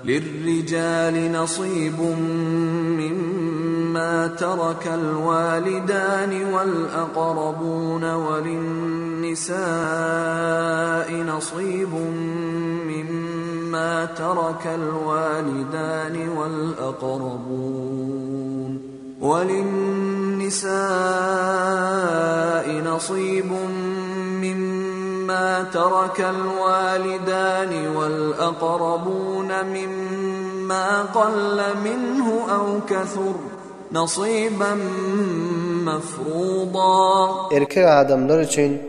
للرجال نصيب مما ترك الوالدان والأقربون وللنساء نصيب مما ترك الوالدان والأقربون مما قل منه أو كثر نصيبا مفروضا. Erkek adamlar için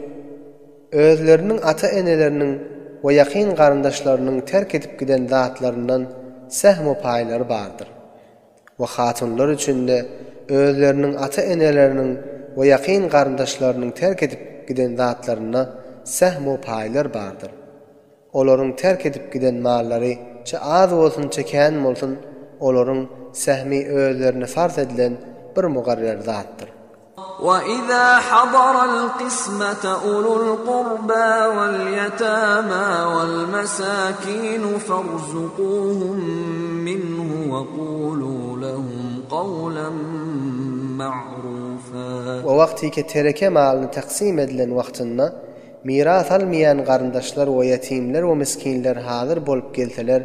özlerinin ata-enelerinin ve yakın qarindaşlarının terk edip giden zatlarından sehm-i payları bardır. Ve hatunlar için de özlerinin ata-enelerinin ve yakın qarindaşlarının terk edip giden zatlarına sehm-i paylar bardır. Olorun terk edip giden malları çe az olsun çe kän bolsun, olorun sehmi özlerine farz edilen bir mugarrer zattır. وَإِذَا حَضَرَ الْقِسْمَةَ أُولُو الْقُرْبَى وَالْيَتَامَى وَالْمَسَاكِينُ فَارْزُقُوهُم مِّنْهُ وَقُولُوا لَهُمْ قَوْلًا مَّعْرُوفًا. O vakti ki tereke malını taksim edilen vaktinde miras almayan qarindaşlar ve yetimler ve miskinler hazır bolup gelseler,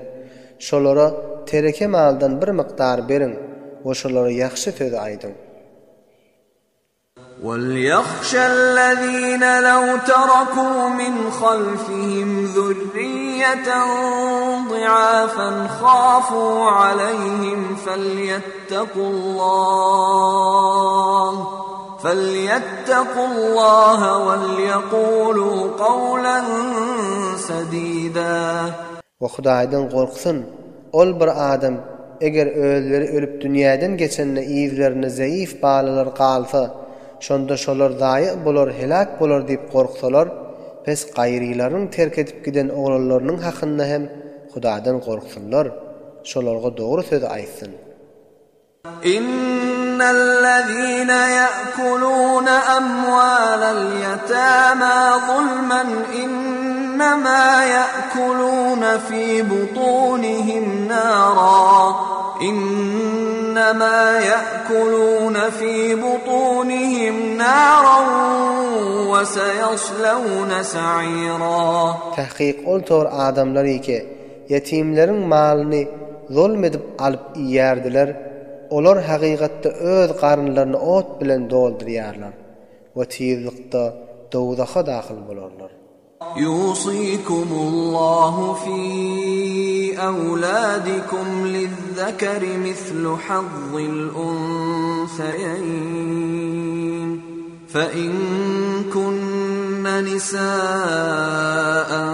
şolara tereke maldan bir miqdar berin ve şolara yaxşı söz aydın. وَلْيَخْشَ الَّذِينَ لَوْ تَرَكُوا مِنْ خَلْفِهِمْ ذُرِّيَّةً ضِعَافًا خَافُوا عَلَيْهِمْ فَلْيَتَّقُوا اللَّهَ وَلْيَقُولُوا قَوْلًا سَدِيدًا. Ve Hudaýdan gorksun, ol bir adam eger özleri ölüp dünýäden geçenne iýizlerine zayıf balalar qalsa, şonda şolar zaýy bolar, helak bolar diýip gorksalar, pes gaýrylaryň terk edip giden oglanlarynyň hakynda hem Hudaýdan gorksunlar, şolarga dogry söz aýtsyn. İnnellezîne ye'kulûne emvâlel yetâmâ zulmen innemâ ye'kulûne fî butûnihim nârâ. إنما يأكلون في بطونهم نارا وسيصلون سعيرا. Tahqiq oltor adamlar ki yetimlerin malını zulmedip alıp ýerdiler. Olar haqiqatda öz qarınlaryny ot bilen doldurýarlar we tizlikde dowdaha daxil bolarlar. Yusikumullahu fi awladikum lizzakari mislu hazzil unsayayn fa in kunna nisaa'an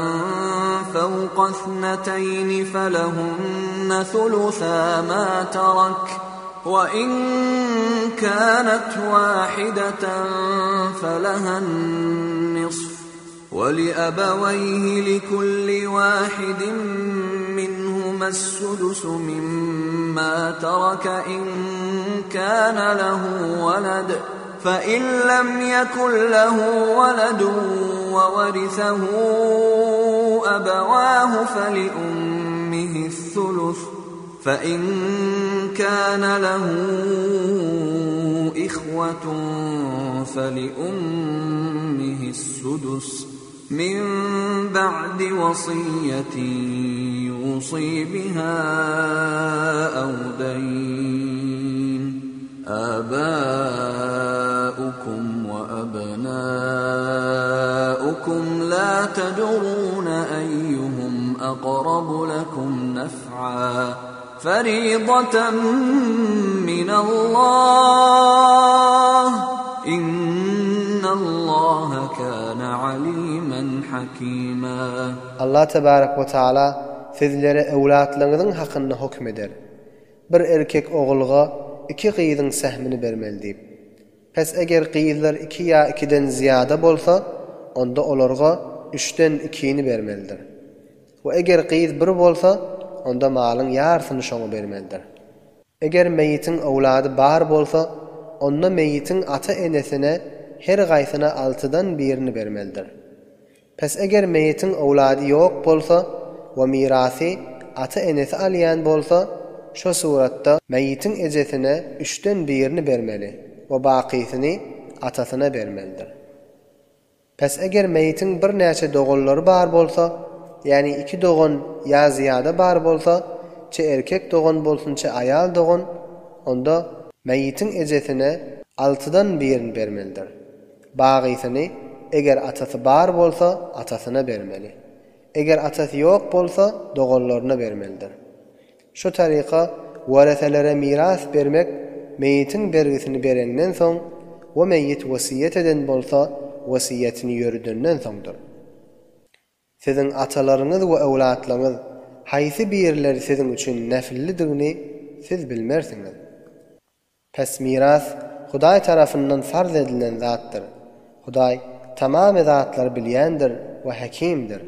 fawqa ithnatayn falahunna thulutha ma tarak وَإِن كَانَتْ وَاحِدَةً فَلَهَا النِّصْفُ وَلِأَبَوَيْهِ لِكُلِّ وَاحِدٍ مِّنْهُمَا السُّدُسُ مِمَّا تَرَكَ إِن كَانَ لَهُ وَلَدٌ فَإِن لَّمْ يَكُن لَّهُ وَلَدٌ وَوَرِثَهُ أَبَوَاهُ فَلِأُمِّهِ الثُّلُثُ فَإِن كَانَ لَهُ إِخْوَةٌ فَلِأُمِّهِ السُّدُسُ مِن بَعْدِ وَصِيَّةٍ يُوصِي بِهَا أَوْ دَيْنٍ. آباؤكم وأبناؤكم لا تدرون أيهم أقرب لكم نفعا فريضة من الله إن الله كان عليما حكيما. Allah tebarek ve taala sizlere evlatlarınızın hakkında hükmeder. Bir erkek oğulga 2 qyzyň sehmini bermeli. Pes eger qyzlar 2 ya 2den ziyada bolsa, onda olarga 3den 2ni bermelidir. Ve eger qyz 1 bolsa, onda malyň ýarsyny şoňa bermelidir. Eger meýitin owlady bar bolsa, onda meýitin ata-enesine her gaýsyna 6dan 1ni bermelidir. Pes eger meýitin owlady ýok bolsa we mirasy ata enesi alýan bolsa, şo suratda meýitin ejesine 3-den 1-ni bermeli we bakysyny atasyna bermelidir. Pes eger meýitin bir näçe doganlary bar bolsa, ýani 2 dogan ýa ziyada bar bolsa, çe erkek dogan bolsun çe aýal dogan, onda meýitin ejesine 6-dan 1-ni bermelidir. Bagysyny eger atasy bar bolsa atasyna bermeli. Eger atasy ýok bolsa doganlaryna bermelidir. Şu taryka waraselere miras bermek meýitin bergisini berenden soň we meýit wasiýet eden bolsa wasiýetini ýürüdenden soňdur. Sizin atalaryňyz we owlatlaryňyz haýsy birleri sizin üçin näfillidigini siz bilmersiňiz. Pes miras Hudaý tarapyndan farz edilen zatdyr. Hudaý tamam zatlar bilýändir we hakimdir.